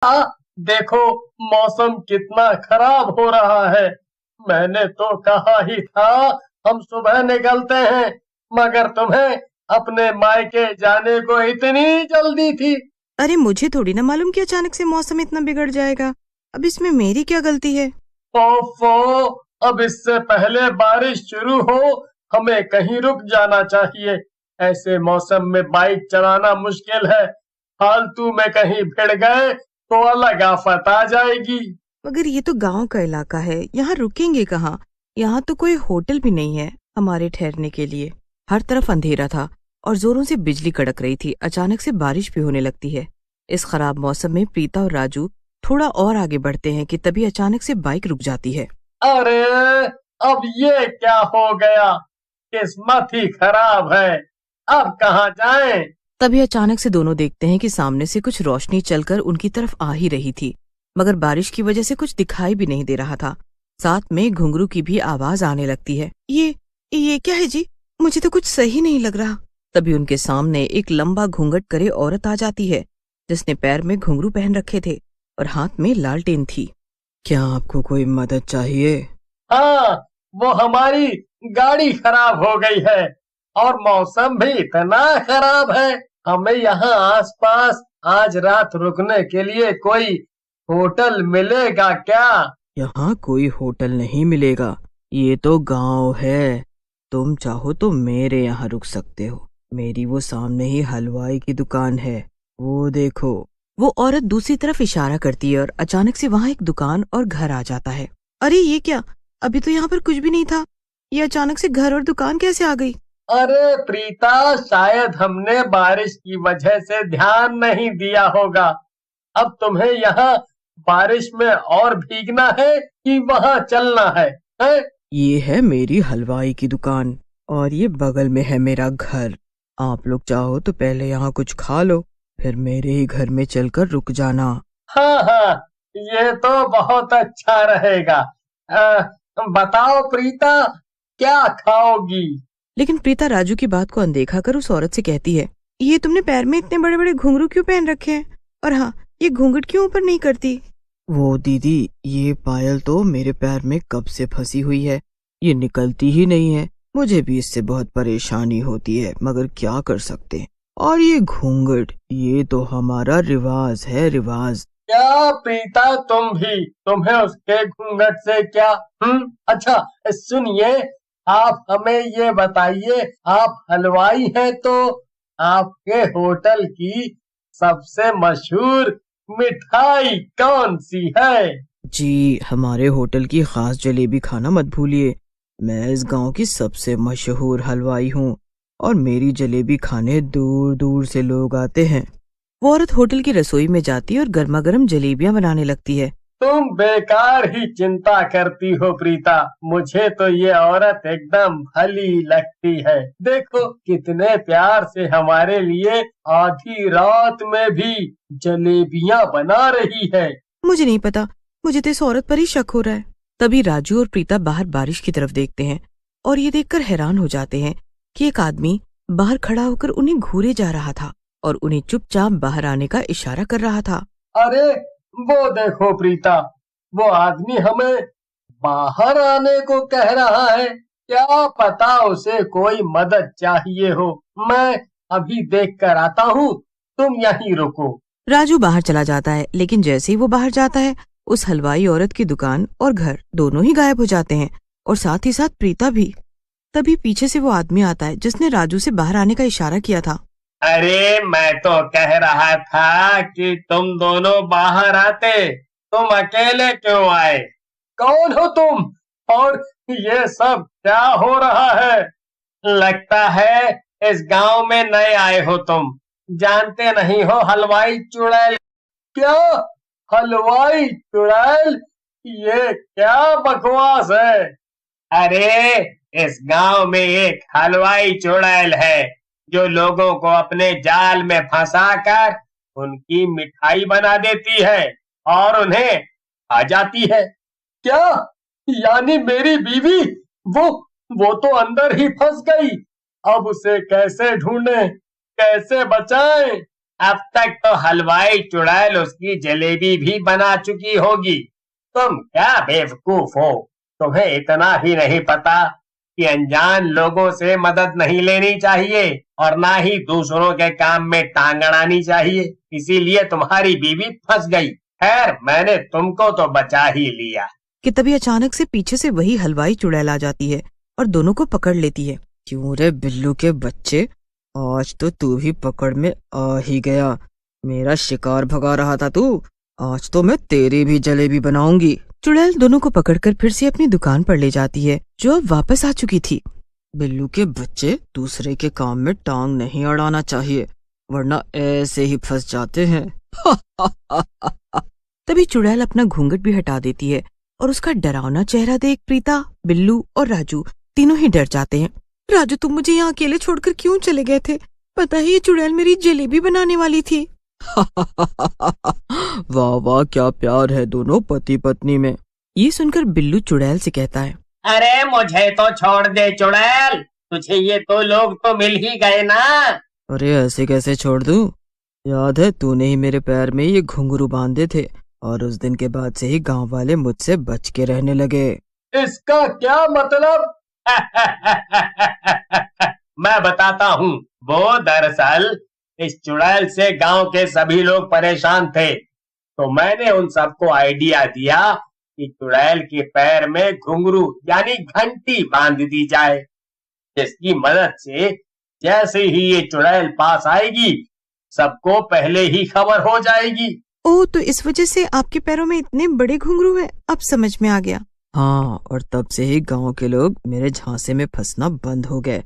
हाँ, देखो मौसम कितना खराब हो रहा है। मैंने तो कहा ही था हम सुबह निकलते हैं, मगर तुम्हें अपने मायके जाने को इतनी जल्दी थी। अरे मुझे थोड़ी ना मालूम कि अचानक से मौसम इतना बिगड़ जाएगा। अब इसमें मेरी क्या गलती है? ओफो, अब इससे पहले बारिश शुरू हो हमें कहीं रुक जाना चाहिए। ऐसे मौसम में बाइक चलाना मुश्किल है। फालतू में कहीं भिड़ गए तो अलग आफत आ जाएगी। मगर ये तो गांव का इलाका है, यहाँ रुकेंगे कहाँ? यहाँ तो कोई होटल भी नहीं है हमारे ठहरने के लिए। हर तरफ अंधेरा था और जोरों से बिजली कड़क रही थी। अचानक से बारिश भी होने लगती है। इस खराब मौसम में प्रीता और राजू थोड़ा और आगे बढ़ते हैं कि तभी अचानक से बाइक रुक जाती है। अरे, अब ये क्या हो गया? किस्मत ही खराब है। अब कहाँ जाएं? तभी अचानक से दोनों देखते हैं कि सामने से कुछ रोशनी चलकर उनकी तरफ आ ही रही थी, मगर बारिश की वजह से कुछ दिखाई भी नहीं दे रहा था। साथ में घुंघरू की भी आवाज आने लगती है। ये क्या है जी? मुझे तो कुछ सही नहीं लग रहा। तभी उनके सामने एक लंबा घूंघट करे औरत आ जाती है, जिसने पैर में घुंघरू पहन रखे थे और हाथ में लालटेन थी। क्या आपको कोई मदद चाहिए? हाँ, वो हमारी गाड़ी खराब हो गई है और मौसम भी इतना खराब है। हमें यहाँ आसपास आज रात रुकने के लिए कोई होटल मिलेगा क्या? यहाँ कोई होटल नहीं मिलेगा, ये तो गांव है। तुम चाहो तो मेरे यहाँ रुक सकते हो। मेरी वो सामने ही हलवाई की दुकान है, वो देखो। वो औरत दूसरी तरफ इशारा करती है और अचानक से वहाँ एक दुकान और घर आ जाता है। अरे ये क्या? अभी तो यहाँ पर कुछ भी नहीं था। ये अचानक से घर और दुकान कैसे आ गई? अरे प्रीता, शायद हमने बारिश की वजह से ध्यान नहीं दिया होगा। अब तुम्हें यहाँ बारिश में और भीगना है कि वहाँ चलना है? ये है मेरी हलवाई की दुकान और ये बगल में है मेरा घर। आप लोग चाहो तो पहले यहाँ कुछ खा लो, फिर मेरे ही घर में चलकर रुक जाना। हाँ हाँ, ये तो बहुत अच्छा रहेगा। बताओ प्रीता, क्या खाओगी? लेकिन प्रीता राजू की बात को अनदेखा कर उस औरत से कहती है, ये तुमने पैर में इतने बड़े बड़े घुंघरू क्यों पहन रखे हैं? और हाँ, ये घूंघट क्यों ऊपर नहीं करती? वो दीदी, ये पायल तो मेरे पैर में कब से फंसी हुई है, ये निकलती ही नहीं है। मुझे भी इससे बहुत परेशानी होती है, मगर क्या कर सकते हैं। और ये घूंघट, ये तो हमारा रिवाज है, रिवाज। क्या प्रीता, तुम भी, तुम्हें उसके घूंघट से क्या? अच्छा, सुनिए, आप हमें ये बताइए, आप हलवाई हैं तो आपके होटल की सबसे मशहूर मिठाई कौन सी है? जी, हमारे होटल की खास जलेबी खाना मत भूलिए। मैं इस गांव की सबसे मशहूर हलवाई हूँ और मेरी जलेबी खाने दूर दूर से लोग आते हैं। वो औरत होटल की रसोई में जाती है और गर्मा गर्म जलेबियां बनाने लगती है। तुम बेकार ही चिंता करती हो प्रीता। मुझे तो ये औरत एकदम भली लगती है। देखो कितने प्यार से हमारे लिए आधी रात में भी जलेबियां बना रही है। मुझे नहीं पता, मुझे तो इस औरत पर ही शक हो रहा है। तभी राजू और प्रीता बाहर बारिश की तरफ देखते हैं और ये देखकर हैरान हो जाते हैं कि एक आदमी बाहर खड़ा होकर उन्हें घूरे जा रहा था और उन्हें चुपचाप बाहर आने का इशारा कर रहा था। अरे वो देखो प्रीता, वो आदमी हमें बाहर आने को कह रहा है। क्या पता उसे कोई मदद चाहिए हो। मैं अभी देख कर आता हूँ, तुम यहीं रुको। राजू बाहर चला जाता है, लेकिन जैसे ही वो बाहर जाता है, उस हलवाई औरत की दुकान और घर दोनों ही गायब हो जाते हैं और साथ ही साथ प्रीता भी। तभी पीछे से वो आदमी आता है जिसने राजू से बाहर आने का इशारा किया था। अरे मैं तो कह रहा था कि तुम दोनों बाहर आते, तुम अकेले क्यों आए? कौन हो तुम और ये सब क्या हो रहा है? लगता है इस गांव में नए आए हो तुम, जानते नहीं हो हलवाई चुड़ैल। क्या? हलवाई चुड़ैल? ये क्या बकवास है? अरे इस गांव में एक हलवाई चुड़ैल है जो लोगों को अपने जाल में फंसाकर उनकी मिठाई बना देती है और उन्हें खा जाती है। क्या? यानी मेरी बीवी? वो वो तो अंदर ही फंस गई। अब उसे कैसे ढूंढें, कैसे बचाएं? अब तक तो हलवाई चुड़ैल उसकी जलेबी भी बना चुकी होगी। तुम क्या बेवकूफ हो, तुम्हें इतना भी नहीं पता कि अनजान लोगों से मदद नहीं लेनी चाहिए और ना ही दूसरों के काम में टांग अड़ानी चाहिए, इसीलिए तुम्हारी बीवी फंस गई। खैर, मैंने तुमको तो बचा ही लिया। कि तभी अचानक से पीछे से वही हलवाई चुड़ैल आ जाती है और दोनों को पकड़ लेती है। क्यों रे बिल्लू के बच्चे, आज तो तू भी पकड़ में आ ही गया। मेरा शिकार भगा रहा था तू, आज तो मैं तेरी भी जलेबी बनाऊंगी। चुड़ैल दोनों को पकड़कर फिर से अपनी दुकान पर ले जाती है, जो अब वापस आ चुकी थी। बिल्लू के बच्चे, दूसरे के काम में टांग नहीं अड़ाना चाहिए, वरना ऐसे ही फंस जाते हैं। तभी चुड़ैल अपना घूंघट भी हटा देती है और उसका डरावना चेहरा देख प्रीता, बिल्लू और राजू तीनों ही डर जाते हैं। राजू, तुम मुझे यहाँ अकेले छोड़कर क्यों चले गए थे? पता है ये चुड़ैल मेरी जलेबी बनाने वाली थी। वाह वाह, क्या प्यार है दोनों पति पत्नी में। ये सुनकर बिल्लू चुड़ैल से कहता है, अरे मुझे तो छोड़ दे चुड़ैल, तुझे ये तो लोग तो मिल ही गए ना। अरे ऐसे कैसे छोड़ दूं? याद है तूने ही मेरे पैर में ये घुंघरू बांधे थे और उस दिन के बाद से ही गांव वाले मुझसे बच के रहने लगे। इसका क्या मतलब? मैं बताता हूँ। वो दरअसल इस चुड़ैल से गांव के सभी लोग परेशान थे, तो मैंने उन सबको आइडिया दिया कि चुड़ैल के पैर में घुंघरू यानी घंटी बांध दी जाए, जिसकी मदद से जैसे ही ये चुड़ैल पास आएगी सबको पहले ही खबर हो जाएगी। ओह, तो इस वजह से आपके पैरों में इतने बड़े घुंघरू हैं, अब समझ में आ गया। हाँ, और तब से ही गांव के लोग मेरे झांसे में फंसना बंद हो गए।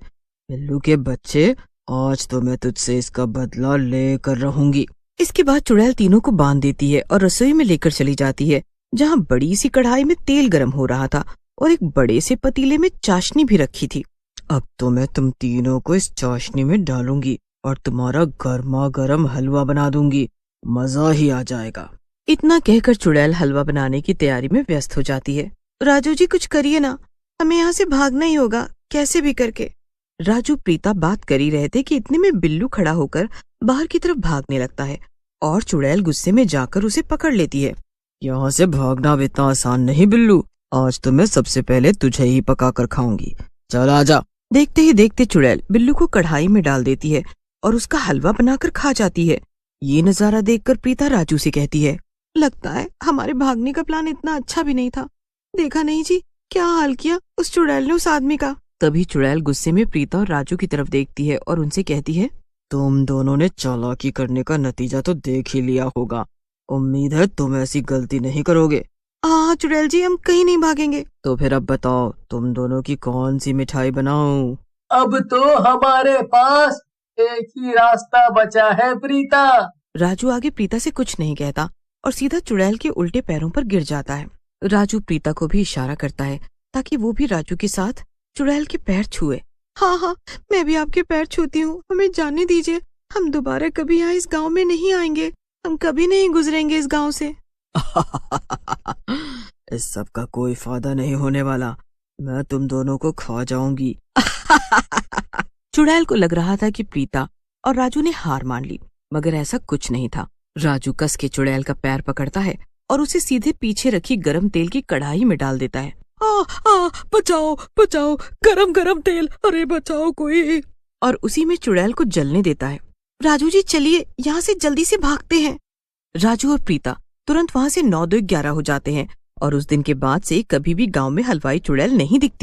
बिल्लू के बच्चे, आज तो मैं तुझसे इसका बदला लेकर रहूंगी। इसके बाद चुड़ैल तीनों को बांध देती है और रसोई में लेकर चली जाती है, जहाँ बड़ी सी कढ़ाई में तेल गर्म हो रहा था और एक बड़े से पतीले में चाशनी भी रखी थी। अब तो मैं तुम तीनों को इस चाशनी में डालूंगी और तुम्हारा गर्मा गर्म हलवा बना दूंगी, मजा ही आ जाएगा। इतना कहकर चुड़ैल हलवा बनाने की तैयारी में व्यस्त हो जाती है। राजू जी, कुछ करिए ना, हमें यहाँ से भागना ही होगा, कैसे भी करके। राजू प्रीता बात कर ही रहे थे कि इतने में बिल्लू खड़ा होकर बाहर की तरफ भागने लगता है और चुड़ैल गुस्से में जाकर उसे पकड़ लेती है। यहाँ से भागना इतना आसान नहीं बिल्लू, आज तो मैं सबसे पहले तुझे ही पका कर खाऊंगी, चल आजा। देखते ही देखते चुड़ैल बिल्लू को कढ़ाई में डाल देती है और उसका हलवा बनाकर खा जाती है। ये नजारा देखकर प्रीता राजू से कहती है, लगता है हमारे भागने का प्लान इतना अच्छा भी नहीं था। देखा नहीं जी, क्या हाल किया उस चुड़ैल ने उस आदमी का। तभी चुड़ैल गुस्से में प्रीता और राजू की तरफ देखती है और उनसे कहती है, तुम दोनों ने चालाकी करने का नतीजा तो देख ही लिया होगा, उम्मीद है तुम ऐसी गलती नहीं करोगे। हाँ चुड़ैल जी, हम कहीं नहीं भागेंगे। तो फिर अब बताओ, तुम दोनों की कौन सी मिठाई बनाऊं? अब तो हमारे पास एक ही रास्ता बचा है प्रीता। राजू आगे प्रीता से कुछ नहीं कहता और सीधा चुड़ैल के उल्टे पैरों पर गिर जाता है। राजू प्रीता को भी इशारा करता है ताकि वो भी राजू के साथ चुड़ैल के पैर छुए। हाँ हाँ, मैं भी आपके पैर छूती हूँ, हमें जाने दीजिए, हम दोबारा कभी यहाँ इस गांव में नहीं आएंगे, हम कभी नहीं गुजरेंगे इस गांव से। इस सब का कोई फायदा नहीं होने वाला, मैं तुम दोनों को खा जाऊंगी। चुड़ैल को लग रहा था कि प्रीता और राजू ने हार मान ली, मगर ऐसा कुछ नहीं था। राजू कस के चुड़ैल का पैर पकड़ता है और उसे सीधे पीछे रखी गरम तेल की कढ़ाई में डाल देता है। बचाओ बचाओ, गरम गरम तेल, अरे बचाओ कोई। और उसी में चुड़ैल को जलने देता है। राजू जी चलिए, यहाँ से जल्दी से भागते हैं। राजू और प्रीता तुरंत वहाँ से 9 2 11 हो जाते हैं और उस दिन के बाद से कभी भी गांव में हलवाई चुड़ैल नहीं दिखती।